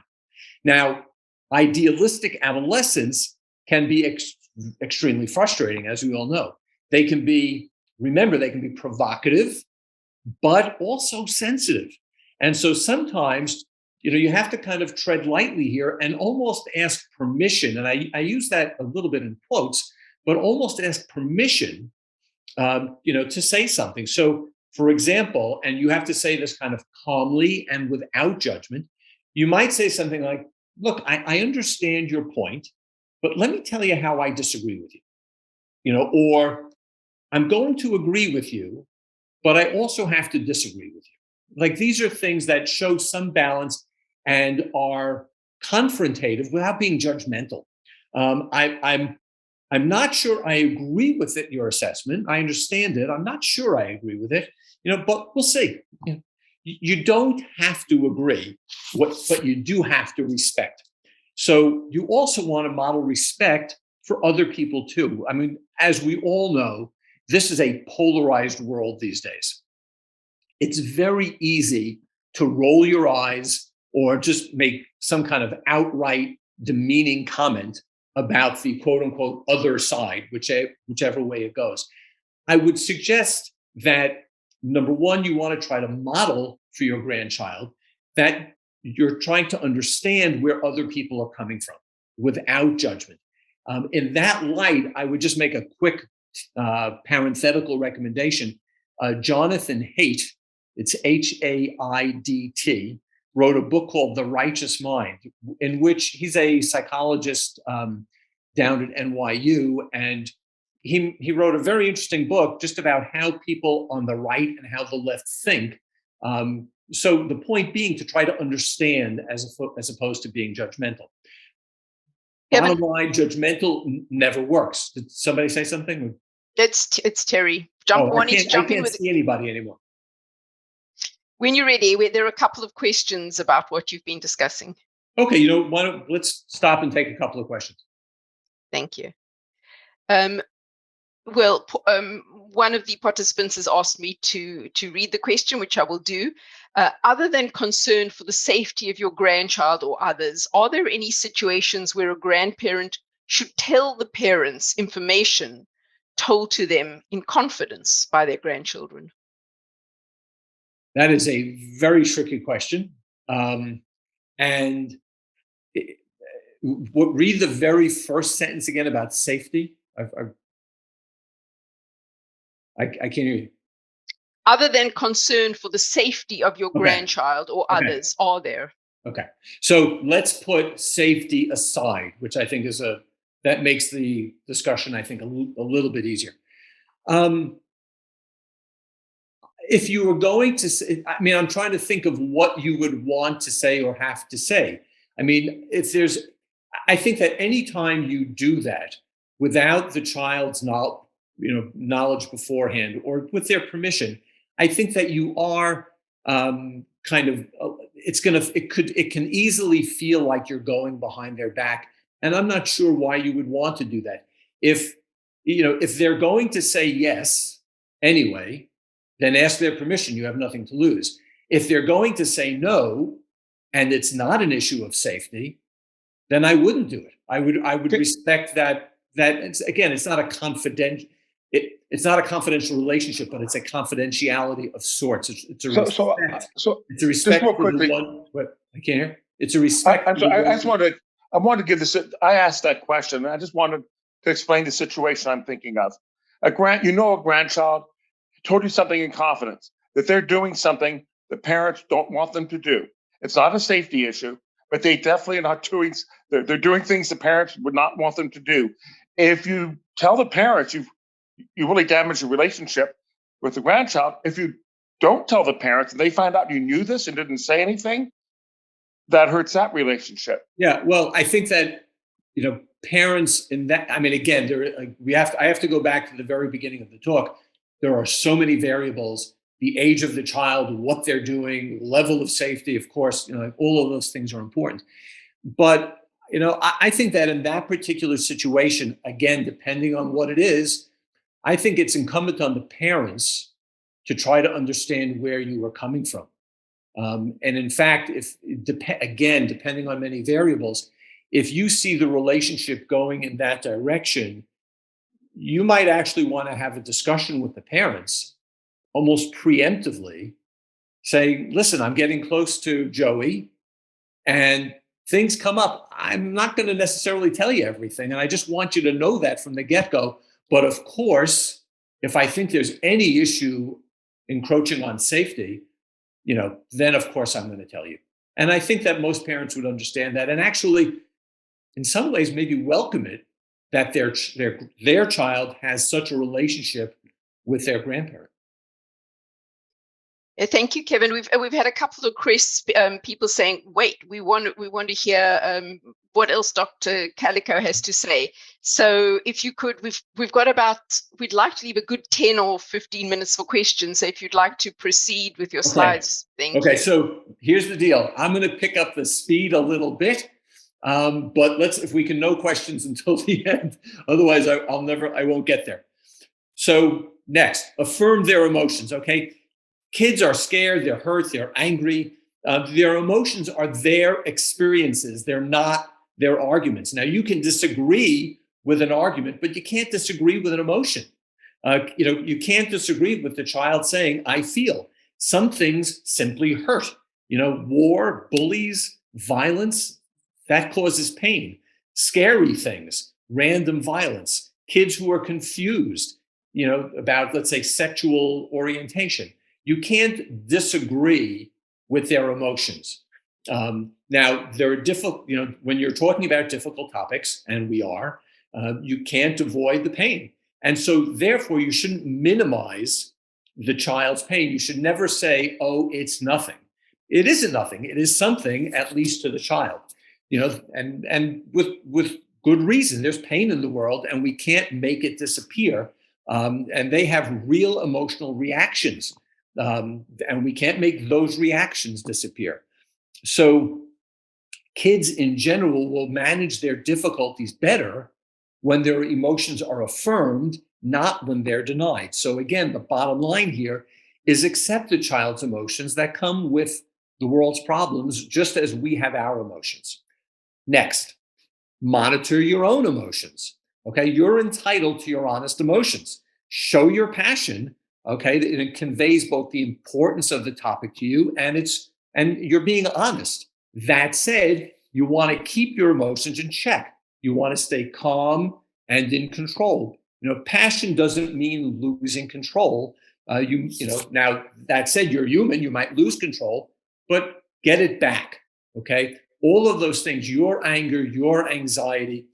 Now, idealistic adolescents can be extremely frustrating, as we all know. They can be provocative, but also sensitive. And so sometimes, you have to kind of tread lightly here and almost ask permission. And I use that a little bit in quotes, but almost ask permission, to say something. So, for example, and you have to say this kind of calmly and without judgment, you might say something like, look, I understand your point, but let me tell you how I disagree with you, or I'm going to agree with you, but I also have to disagree with you. Like, these are things that show some balance and are confrontative without being judgmental. I'm not sure I agree with it, your assessment. I understand it. I'm not sure I agree with it, but we'll see. You don't have to agree, but you do have to respect. So you also want to model respect for other people too. I mean, as we all know, this is a polarized world these days. It's very easy to roll your eyes or just make some kind of outright demeaning comment about the quote unquote other side, whichever way it goes. I would suggest that, number one, you want to try to model for your grandchild that you're trying to understand where other people are coming from without judgment. In that light, I would just make a quick parenthetical recommendation. Jonathan Haidt, it's Haidt, wrote a book called The Righteous Mind, in which he's a psychologist down at NYU, and he wrote a very interesting book just about how people on the right and how the left think. So the point being to try to understand as opposed to being judgmental. Bottom line, judgmental never works. Did somebody say something? It's Terry. I can't see anybody anymore. When you're ready, there are a couple of questions about what you've been discussing. Okay, let's stop and take a couple of questions. Thank you. Well, one of the participants has asked me to read the question, which I will do. Other than concern for the safety of your grandchild or others, are there any situations where a grandparent should tell the parents information told to them in confidence by their grandchildren? That is a very tricky question. And read the very first sentence again about safety. I can't hear you. Other than concern for the safety of your grandchild or others, are there? Okay. So let's put safety aside, which I think that makes the discussion, I think, a little bit easier. If you were going to say, I'm trying to think of what you would want to say or have to say. I think that anytime you do that without the child's knowledge beforehand or with their permission, I think that you are it can easily feel like you're going behind their back. And I'm not sure why you would want to do that. If they're going to say yes anyway, then ask their permission. You have nothing to lose. If they're going to say no, and it's not an issue of safety, then I wouldn't do it. I would respect that it's not a confidential. It's not a confidential relationship, but it's a confidentiality of sorts. It's a respect. It's a respect for the one. What, I can't hear. It's a respect. I wanted to give this. I asked that question, and I just wanted to explain the situation I'm thinking of. A grandchild told you something in confidence, that they're doing something the parents don't want them to do. It's not a safety issue, but they definitely are not doing. They're doing things the parents would not want them to do. If you tell the parents, you really damage the relationship with the grandchild. If you don't tell the parents and they find out you knew this and didn't say anything, that hurts that relationship. Yeah, well, I think that parents in that. Again, I have to go back to the very beginning of the talk. There are so many variables: the age of the child, what they're doing, level of safety. Of course, all of those things are important. But I think that in that particular situation, again, depending on what it is, I think it's incumbent on the parents to try to understand where you are coming from. And in fact, depending on many variables, if you see the relationship going in that direction, you might actually want to have a discussion with the parents almost preemptively saying, listen, I'm getting close to Joey and things come up. I'm not going to necessarily tell you everything. And I just want you to know that from the get-go. But of course, if I think there's any issue encroaching on safety, then of course I'm going to tell you. And I think that most parents would understand that, and actually, in some ways, maybe welcome it that their child has such a relationship with their grandparent. Thank you, Kevin. We've had a couple of requests, people saying, "Wait, we want to hear what else Dr. Kalikow has to say." So, if you could, we've got we'd like to leave a good 10 or 15 minutes for questions. So, if you'd like to proceed with your slides, thank you. Okay, so here's the deal. I'm going to pick up the speed a little bit, but if we can, no questions until the end. Otherwise, I won't get there. So next, affirm their emotions. Okay. Kids are scared, they're hurt, they're angry. Their emotions are their experiences. They're not their arguments. Now, you can disagree with an argument, but you can't disagree with an emotion. You can't disagree with the child saying, I feel. Some things simply hurt. War, bullies, violence, that causes pain. Scary things, random violence, kids who are confused, about, let's say, sexual orientation. You can't disagree with their emotions. Now, there are difficult, when you're talking about difficult topics, and we are, you can't avoid the pain. And so therefore, you shouldn't minimize the child's pain. You should never say, oh, it's nothing. It isn't nothing. It is something, at least to the child, and with good reason. There's pain in the world and we can't make it disappear. And they have real emotional reactions. And we can't make those reactions disappear. So kids in general will manage their difficulties better when their emotions are affirmed, not when they're denied. So again, the bottom line here is accept the child's emotions that come with the world's problems, just as we have our emotions. Next, monitor your own emotions. Okay, you're entitled to your honest emotions. Show your passion. Okay, it conveys both the importance of the topic to you and you're being honest. That said, you want to keep your emotions in check. You want to stay calm and in control. Passion doesn't mean losing control. Now that said, you're human, you might lose control, but get it back. Okay, all of those things, your anger, your anxiety,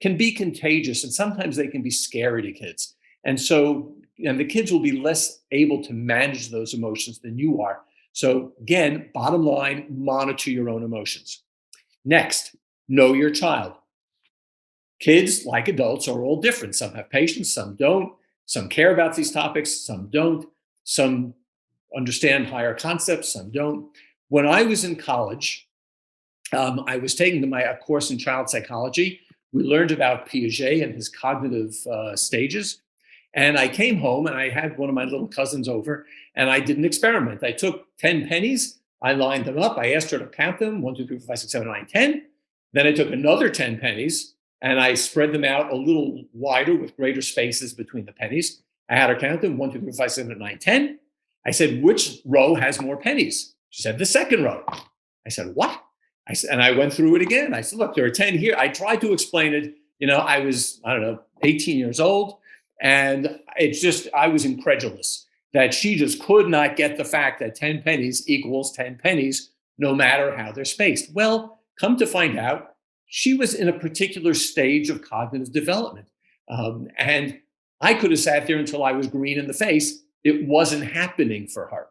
can be contagious, and sometimes they can be scary to kids. And so, the kids will be less able to manage those emotions than you are. So again, bottom line, monitor your own emotions. Next, know your child. Kids, like adults, are all different. Some have patience, some don't. Some care about these topics, some don't. Some understand higher concepts, some don't. When I was in college, I was taking a course in child psychology. We learned about Piaget and his cognitive stages. And I came home and I had one of my little cousins over and I did an experiment. I took 10 pennies, I lined them up, I asked her to count them, 1, 2, 3, 4, 5, 6, 7, 8, 9, 10. Then I took another 10 pennies and I spread them out a little wider with greater spaces between the pennies. I had her count them, 1, 2, 3, 4, 5, 7, 8, 9, 10. I said, which row has more pennies? She said, the second row. I said, what? And I went through it again. I said, look, there are 10 here. I tried to explain it. I was, 18 years old. And I was incredulous that she just could not get the fact that 10 pennies equals 10 pennies, no matter how they're spaced. Well, come to find out, she was in a particular stage of cognitive development. And I could have sat there until I was green in the face. It wasn't happening for her.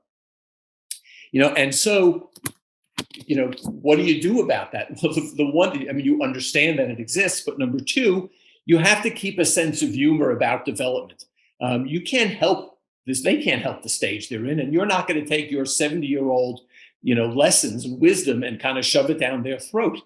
And so, what do you do about that? Well, you understand that it exists, but number two, you have to keep a sense of humor about development. You can't help this. They can't help the stage they're in, and you're not going to take your 70-year-old, lessons and wisdom and kind of shove it down their throat.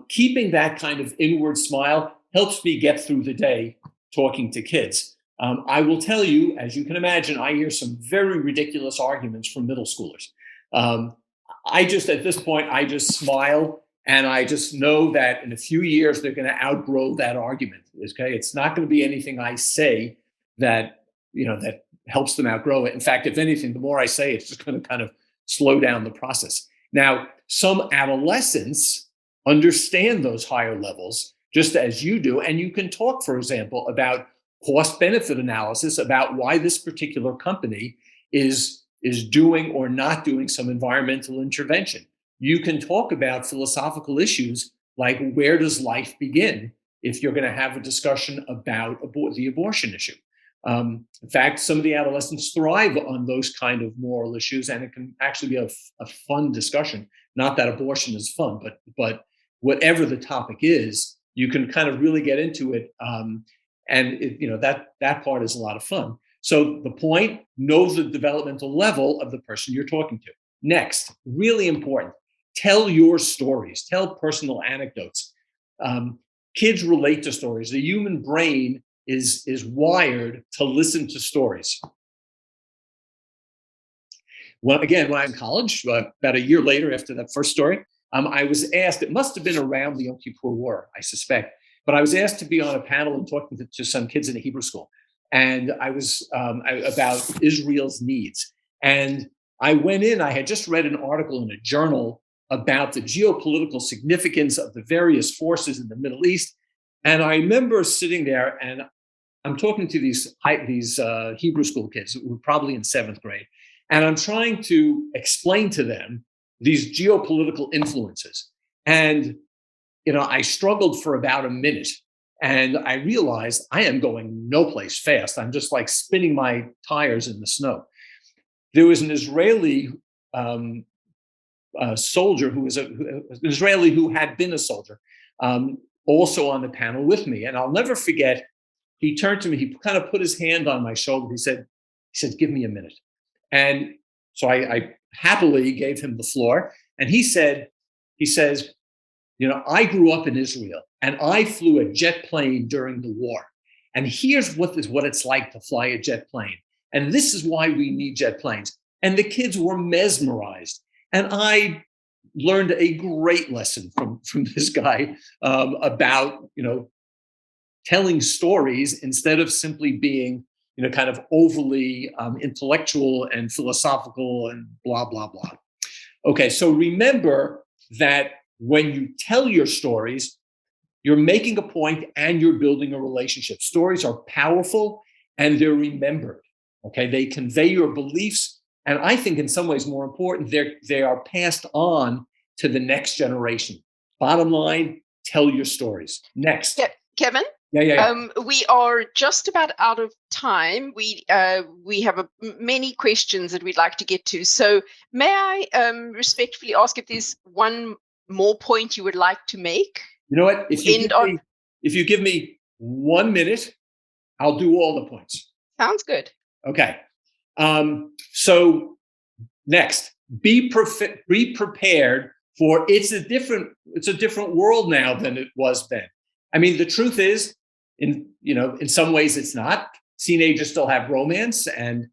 Keeping that kind of inward smile helps me get through the day talking to kids. I will tell you, as you can imagine, I hear some very ridiculous arguments from middle schoolers. At this point, I just smile. And I just know that in a few years, they're going to outgrow that argument. Okay, it's not going to be anything I say that helps them outgrow it. In fact, if anything, the more I say, it's just going to kind of slow down the process. Now, some adolescents understand those higher levels, just as you do. And you can talk, for example, about cost benefit analysis, about why this particular company is doing or not doing some environmental intervention. You can talk about philosophical issues like, where does life begin, if you're going to have a discussion about the abortion issue. In fact, some of the adolescents thrive on those kind of moral issues, and it can actually be a fun discussion. Not that abortion is fun, but whatever the topic is, you can kind of really get into it, that part is a lot of fun. So the point: know the developmental level of the person you're talking to. Next, really important: tell your stories. Tell personal anecdotes. Kids relate to stories. The human brain is wired to listen to stories. Well, again, when I was in college, about a year later after that first story, I was asked, it must have been around the Yom Kippur War, I suspect, but I was asked to be on a panel and talking to some kids in a Hebrew school. And I was about Israel's needs. And I went in, I had just read an article in a journal about the geopolitical significance of the various forces in the Middle East. And I remember sitting there, and I'm talking to these Hebrew school kids who were probably in 7th grade. And I'm trying to explain to them these geopolitical influences. And, I struggled for about a minute, and I realized I am going no place fast. I'm just like spinning my tires in the snow. There was an Israeli soldier who was an Israeli who had been a soldier, also on the panel with me. And I'll never forget, he turned to me, he kind of put his hand on my shoulder. He said, give me a minute. And so I happily gave him the floor. And he says, I grew up in Israel, and I flew a jet plane during the war. And here's what it's like to fly a jet plane. And this is why we need jet planes. And the kids were mesmerized. And I learned a great lesson from this guy about, telling stories instead of simply being, kind of overly intellectual and philosophical and blah, blah, blah. Okay, so remember that when you tell your stories, you're making a point and you're building a relationship. Stories are powerful and they're remembered. Okay, they convey your beliefs. And I think in some ways more important, they are passed on to the next generation. Bottom line, tell your stories. Next. Yeah, Kevin? Yeah. We are just about out of time. We have many questions that we'd like to get to. So may I respectfully ask if there's one more point you would like to make? You know what? If you give me 1 minute, I'll do all the points. Sounds good. Okay. So next, be prepared for it's a different world now than it was then. I mean, the truth is, in some ways it's not. Teenagers still have romance, and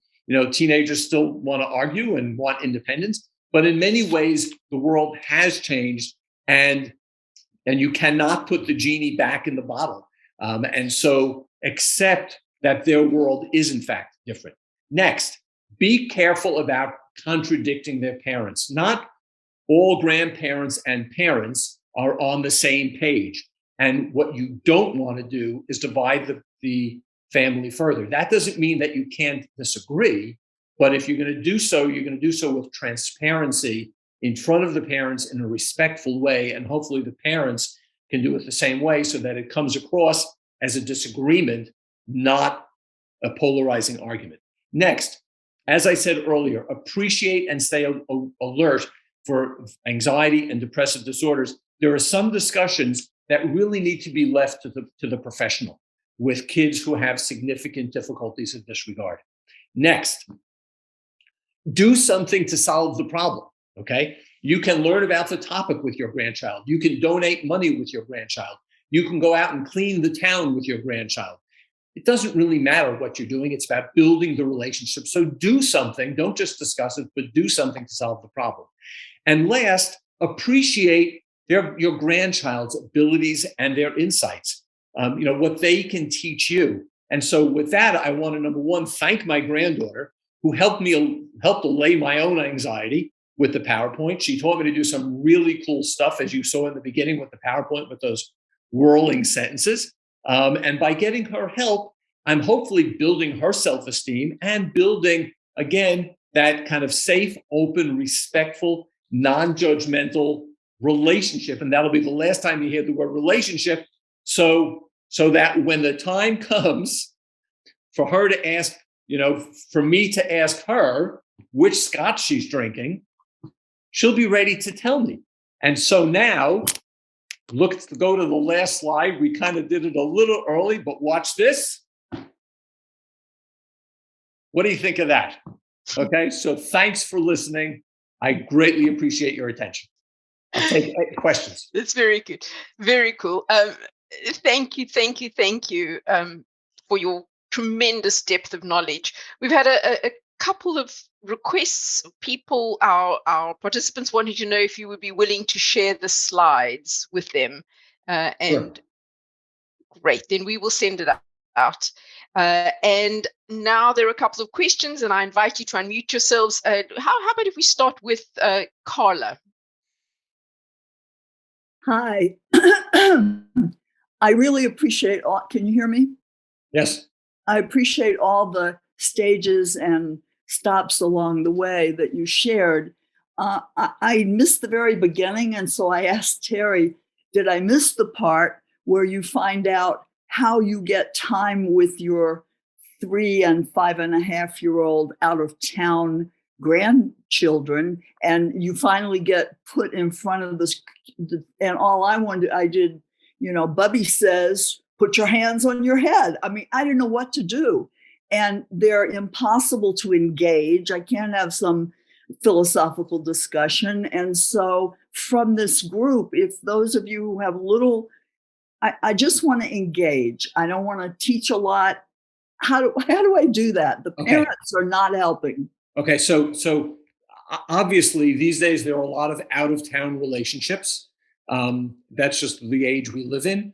teenagers still want to argue and want independence. But in many ways, the world has changed, and you cannot put the genie back in the bottle. And so accept that their world is in fact different. Next, be careful about contradicting their parents. Not all grandparents and parents are on the same page. And what you don't want to do is divide the family further. That doesn't mean that you can't disagree, but if you're going to do so, you're going to do so with transparency in front of the parents in a respectful way. And hopefully the parents can do it the same way so that it comes across as a disagreement, not a polarizing argument. Next, as I said earlier, appreciate and stay alert for anxiety and depressive disorders. There are some discussions that really need to be left to the professional with kids who have significant difficulties in this regard. Next, do something to solve the problem, okay? You can learn about the topic with your grandchild. You can donate money with your grandchild. You can go out and clean the town with your grandchild. It doesn't really matter what you're doing. It's about building the relationship. So do something. Don't just discuss it, but do something to solve the problem. And last, appreciate your grandchild's abilities and their insights. What they can teach you. And so with that, I want to, number one, thank my granddaughter who helped allay my own anxiety with the PowerPoint. She taught me to do some really cool stuff, as you saw in the beginning with the PowerPoint, with those whirling sentences. And by getting her help, I'm hopefully building her self-esteem and building, again, that kind of safe, open, respectful, non-judgmental relationship. And that'll be the last time you hear the word relationship. So that when the time comes for her to ask, for me to ask her which scotch she's drinking, she'll be ready to tell me. And so now, go to the last slide. We kind of did it a little early, but watch this. What do you think of that? Okay, so thanks for listening. I greatly appreciate your attention. I'll take questions. That's very good. Very cool. Thank you for your tremendous depth of knowledge. We've had a couple of requests. People, our participants wanted to know if you would be willing to share the slides with them. Sure. Great, then we will send it out. And now there are a couple of questions, and I invite you to unmute yourselves. How about if we start with Carla? Hi. I really appreciate all. Can you hear me? Yes. I appreciate all the stages and stops along the way that you shared. I missed the very beginning, and so I asked Terry, did I miss the part where you find out how you get time with your 3 and 5.5-year-old out of town grandchildren, and you finally get put in front of this, and I did, Bubby says, put your hands on your head. I mean, I didn't know what to do. And they're impossible to engage. I can't have some philosophical discussion. And so from this group, if those of you who have I just want to engage. I don't want to teach a lot. How do I do that? The parents are not helping. Okay, so obviously these days there are a lot of out-of-town relationships. That's just the age we live in.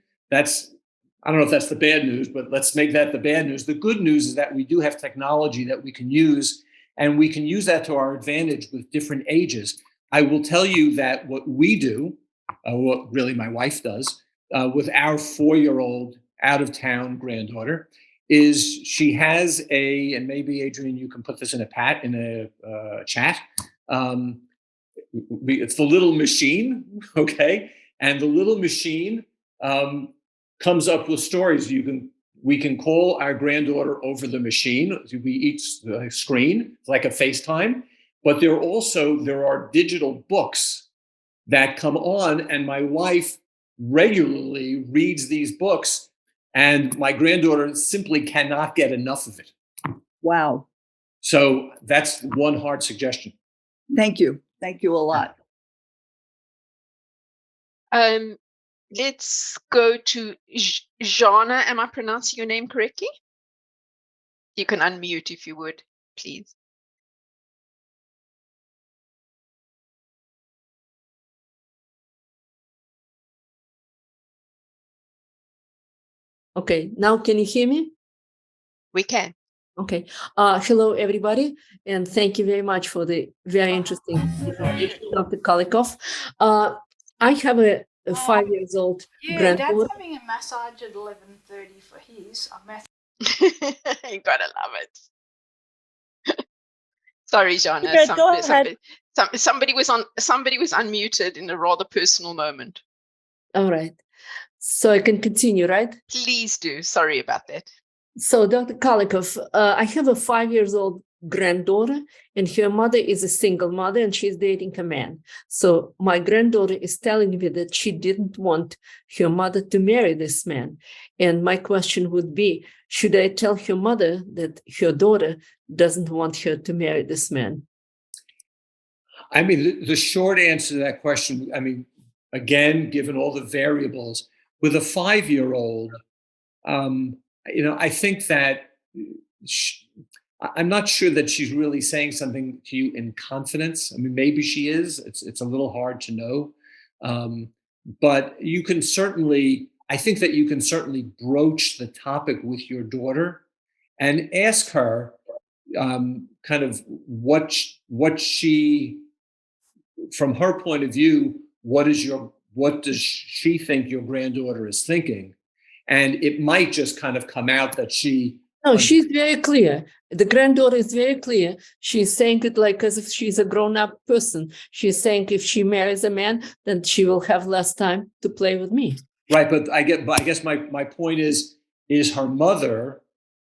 I don't know if that's the bad news, but let's make that the bad news. The good news is that we do have technology that we can use, and we can use that to our advantage with different ages. I will tell you that what we do, what really my wife does, with our 4-year-old out-of-town granddaughter, is she has and maybe Adrian, you can put this in a chat. It's the little machine, okay? And the little machine comes up with stories. We can call our granddaughter over the machine. We each screen, like a FaceTime. But there are digital books that come on, and my wife regularly reads these books, and my granddaughter simply cannot get enough of it. Wow. So that's one hard suggestion. Thank you. Thank you a lot. Let's go to Jana. Am I pronouncing your name correctly? You can unmute if you would, please. Okay, now can you hear me? We can. Okay. Hello, everybody, and thank you very much for the very interesting presentation, Dr. Kalikow. I have a 5-year-old granddaughter. Dad's having a massage at 11:30 for his. You gotta love it. Sorry, Jana. Yeah, go ahead. Somebody was unmuted in a rather personal moment. All right. So I can continue, right? Please do. Sorry about that. So, Dr. Kalikow, I have a 5-year-old granddaughter, and her mother is a single mother, and she's dating a man. So my granddaughter is telling me that she didn't want her mother to marry this man. And my question would be, should I tell her mother that her daughter doesn't want her to marry this man? I mean, the short answer to that question, again, given all the variables, with a 5-year-old, I think that I'm not sure that she's really saying something to you in confidence. I mean, maybe she is. It's a little hard to know. But you can certainly I think that you can certainly broach the topic with your daughter and ask her kind of what she, from her point of view, what does she think your granddaughter is thinking? And it might just kind of come out that No, she's very clear. The granddaughter is very clear. She's saying it like as if she's a grown-up person. She's saying if she marries a man, then she will have less time to play with me. Right, but I guess my point is her mother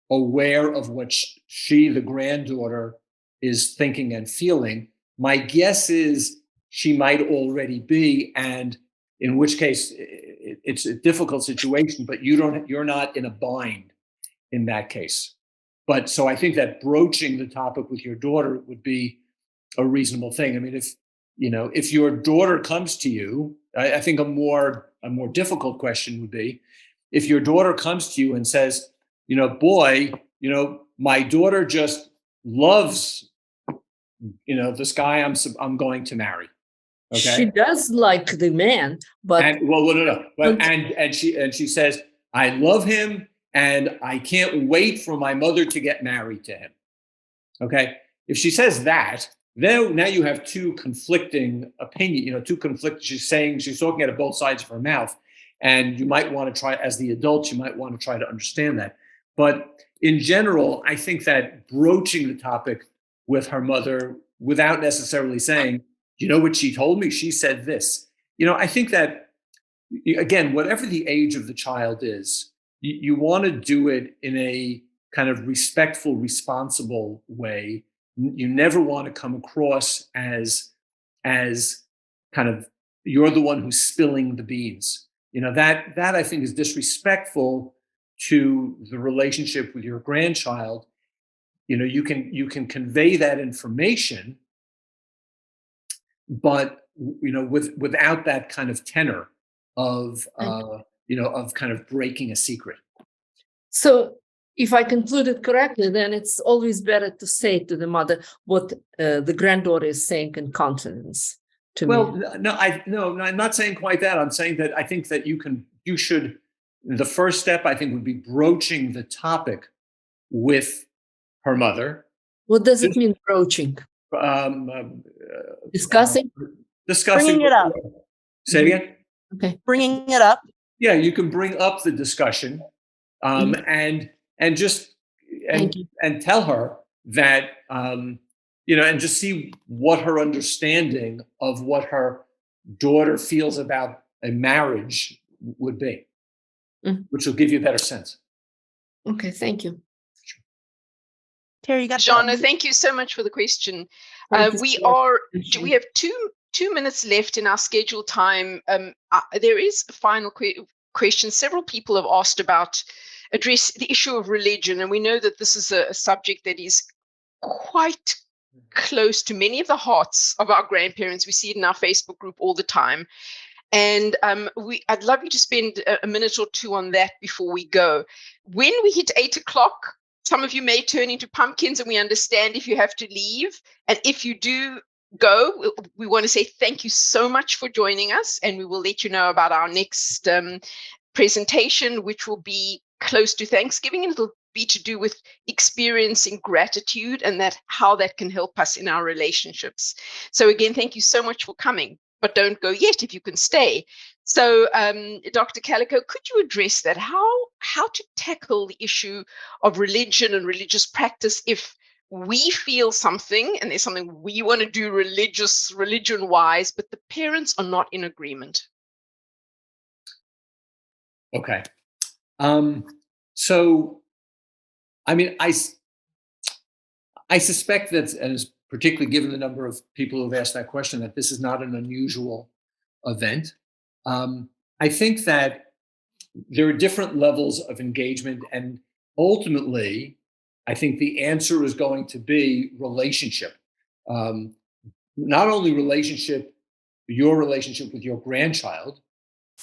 aware of what she, the granddaughter, is thinking and feeling? My guess is she might already be, and in which case it's a difficult situation, but you're not in a bind in that case. But so I think that broaching the topic with your daughter would be a reasonable thing. I mean, if your daughter comes to you, I think a more difficult question would be if your daughter comes to you and says, boy, my daughter just loves, this guy I'm going to marry. Okay. She does like the man, but no. But, and she says, I love him and I can't wait for my mother to get married to him. Okay. If she says that, then now you have two conflicting opinions, she's talking out of both sides of her mouth. And you might want to try, as the adult, you might want to try to understand that. But in general, I think that broaching the topic with her mother without necessarily saying, you know what she told me? She said this. I think that, again, whatever the age of the child is, you want to do it in a kind of respectful, responsible way. You never want to come across as kind of you're the one who's spilling the beans. That I think is disrespectful to the relationship with your grandchild. You can convey that information, but without that kind of tenor of of kind of breaking a secret. So if I concluded correctly, then it's always better to say to the mother what the granddaughter is saying in confidence to me. No, I'm not saying quite that. I'm saying that I think that you should, the first step I think would be broaching the topic with her mother. What does it mean, broaching? Discussing? Bringing it up. Say it again? Okay. Bringing it up. Yeah, you can bring up the discussion and tell her that, and just see what her understanding of what her daughter feels about a marriage would be, which will give you a better sense. Okay, thank you. Terry, you got Jana, thank you so much for the question. We have two minutes left in our scheduled time. There is a final question. Several people have asked about address the issue of religion, and we know that this is a subject that is quite close to many of the hearts of our grandparents. We see it in our Facebook group all the time. And I'd love you to spend a minute or two on that before we go. When we hit 8 o'clock, some of you may turn into pumpkins, and we understand if you have to leave. And if you do go, we want to say thank you so much for joining us, and we will let you know about our next presentation, which will be close to Thanksgiving, and it'll be to do with experiencing gratitude and how that can help us in our relationships. So again, thank you so much for coming, but don't go yet if you can stay. So Dr. Kalikow, could you address that? How to tackle the issue of religion and religious practice if we feel something and there's something we want to do religion-wise, but the parents are not in agreement? Okay. So, I mean, I suspect that, and particularly given the number of people who have asked that question, that this is not an unusual event. I think that there are different levels of engagement, and ultimately, I think the answer is going to be relationship. Not only your relationship with your grandchild,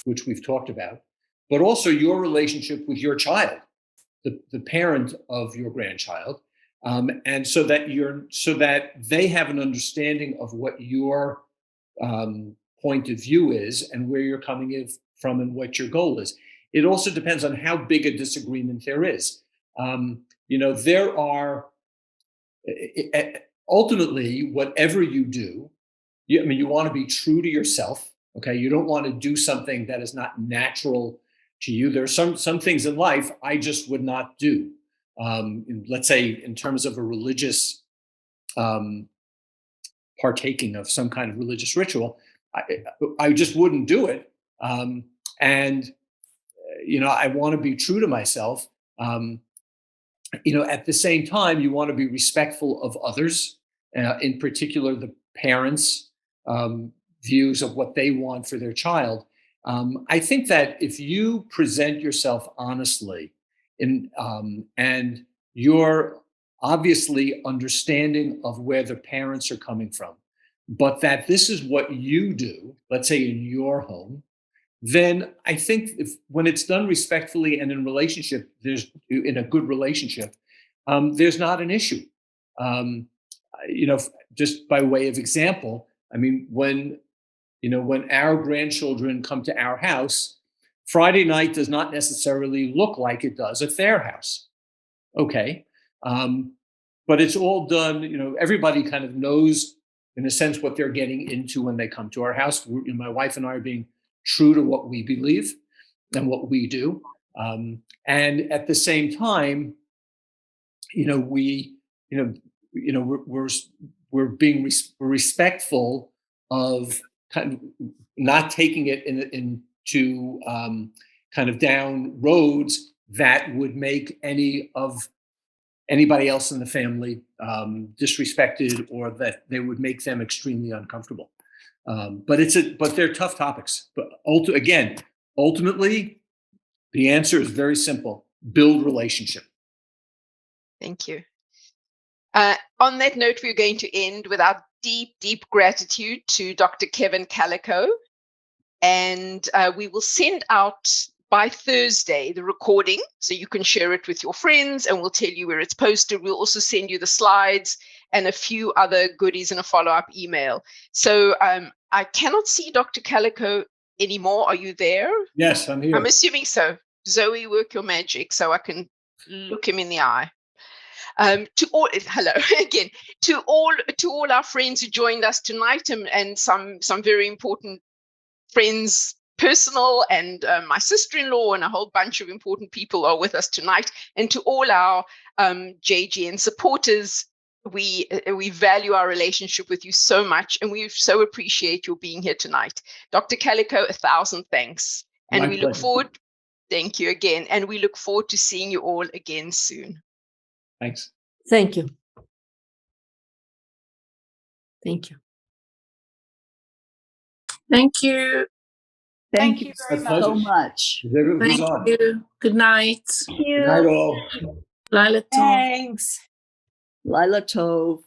which we've talked about, but also your relationship with your child, the parent of your grandchild, and so that they have an understanding of what your point of view is and where you're coming from and what your goal is. It also depends on how big a disagreement there is. There are ultimately, whatever you do, you want to be true to yourself. Okay, you don't want to do something that is not natural to you. There are some things in life I just would not do. Let's say in terms of a religious partaking of some kind of religious ritual, I just wouldn't do it. And I want to be true to myself. At the same time, you want to be respectful of others, in particular the parents' views of what they want for their child. I think that if you present yourself honestly and you're obviously understanding of where the parents are coming from, but that this is what you do, let's say in your home, then I think when it's done respectfully and in a good relationship, there's not an issue. Just by way of example, when our grandchildren come to our house, Friday night does not necessarily look like it does at their house. Okay. But it's all done, everybody kind of knows in a sense what they're getting into when they come to our house. My wife and I are being true to what we believe and what we do. And at the same time, we're being respectful of kind of not taking it into kind of down roads that would make anybody else in the family disrespected, or that they would make them extremely uncomfortable. But they're tough topics. But ultimately, the answer is very simple: build relationship. Thank you. On that note, we're going to end with our deep, deep gratitude to Dr. Kevin Kalikow. And we will send out by Thursday the recording, so you can share it with your friends, and we'll tell you where it's posted. We'll also send you the slides and a few other goodies in a follow-up email. So I cannot see Dr. Kalikow anymore. Are you there? Yes, I'm here. I'm assuming so. Zoe, work your magic so I can look him in the eye. Hello again to all our friends who joined us tonight, and some very important friends, personal, and my sister-in-law, and a whole bunch of important people are with us tonight. And to all our JGN supporters, we value our relationship with you so much, and we so appreciate your being here tonight. Dr. Kalikow, 1,000 thanks. And we look forward, thank you again, and we look forward to seeing you all again soon. Thanks. Thank you. Thank you. Thank you. Thank you very so much. Thank you. Good night. Good night, all. Lila Tov. Thanks. Lila Tov.